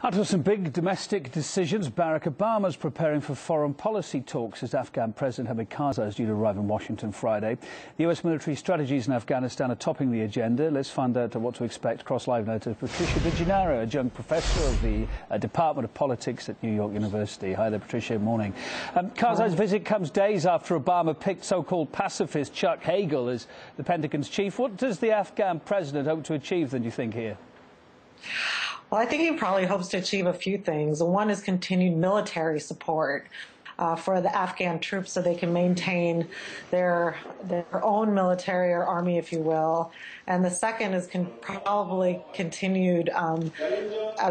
After some big domestic decisions, Barack Obama is preparing for foreign policy talks as Afghan President Hamid Karzai is due to arrive in Washington Friday. The US military strategies in Afghanistan are topping the agenda. Let's find out what to expect. Cross Live now to Patricia Degennaro, adjunct professor of the Department of Politics at New York University. Hi there, Patricia. Morning. Karzai's visit comes days after Obama picked so-called pacifist Chuck Hagel as the Pentagon's chief. What does the Afghan president hope to achieve, then, do you think, here? Well, I think he probably hopes to achieve a few things. One is continued military support for the Afghan troops so they can maintain their own military or army, if you will. And the second is probably continued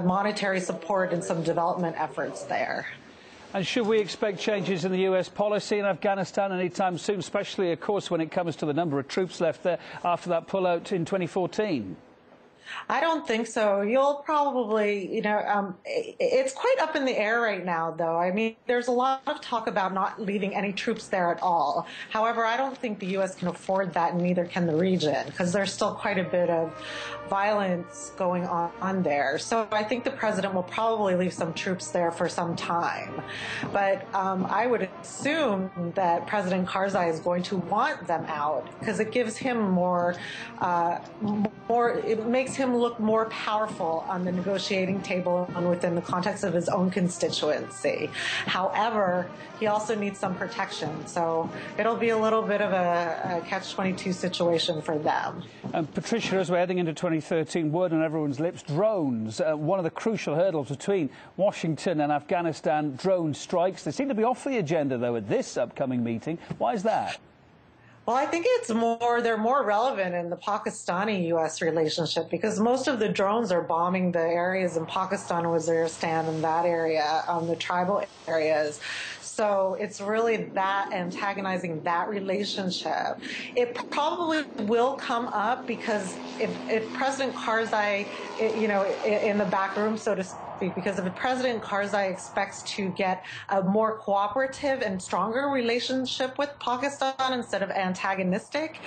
monetary support and some development efforts there. And should we expect changes in the US policy in Afghanistan anytime soon, especially, of course, when it comes to the number of troops left there after that pullout in 2014? I don't think so. You'll probably, it's quite up in the air right now, though. I mean, there's a lot of talk about not leaving any troops there at all. However, I don't think the U.S. can afford that, and neither can the region, because there's still quite a bit of violence going on there. So I think the president will probably leave some troops there for some time. But I would assume that President Karzai is going to want them out, because it gives him it makes him look more powerful on the negotiating table and within the context of his own constituency. However, he also needs some protection, so it'll be a little bit of a catch-22 situation for them. Patricia, as we're heading into 2013, word on everyone's lips, drones. One of the crucial hurdles between Washington and Afghanistan, drone strikes. They seem to be off the agenda, though, at this upcoming meeting. Why is that? Well, I think they're more relevant in the Pakistani-U.S. relationship, because most of the drones are bombing the areas in Pakistan, Waziristan, and that area, the tribal areas. So it's really that antagonizing that relationship. It probably will come up because if President Karzai, in the back room, so to speak, because if President Karzai expects to get a more cooperative and stronger relationship with Pakistan instead of antagonistic,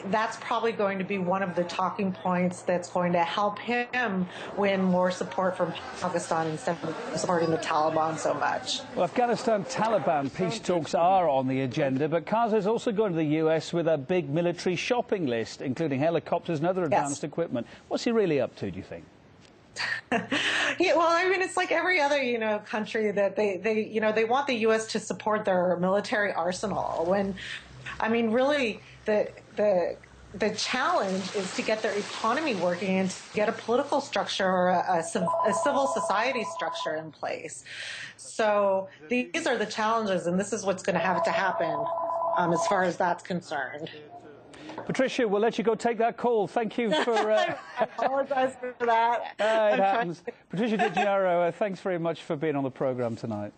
that's probably going to be one of the talking points that's going to help him win more support from Pakistan instead of supporting the Taliban so much. Well, Afghanistan-Taliban peace talks are on the agenda, but Karzai is also going to the US with a big military shopping list, including helicopters and other advanced equipment. What's he really up to, do you think? Yeah, well, I mean, it's like every other, country that they want the U.S. to support their military arsenal. Really, the challenge is to get their economy working and to get a political structure or a civil society structure in place. So these are the challenges, and this is what's going to have to happen as far as that's concerned. Patricia, we'll let you go take that call. Thank you for... I apologize for that. It happens. Patricia Degennaro, thanks very much for being on the programme tonight.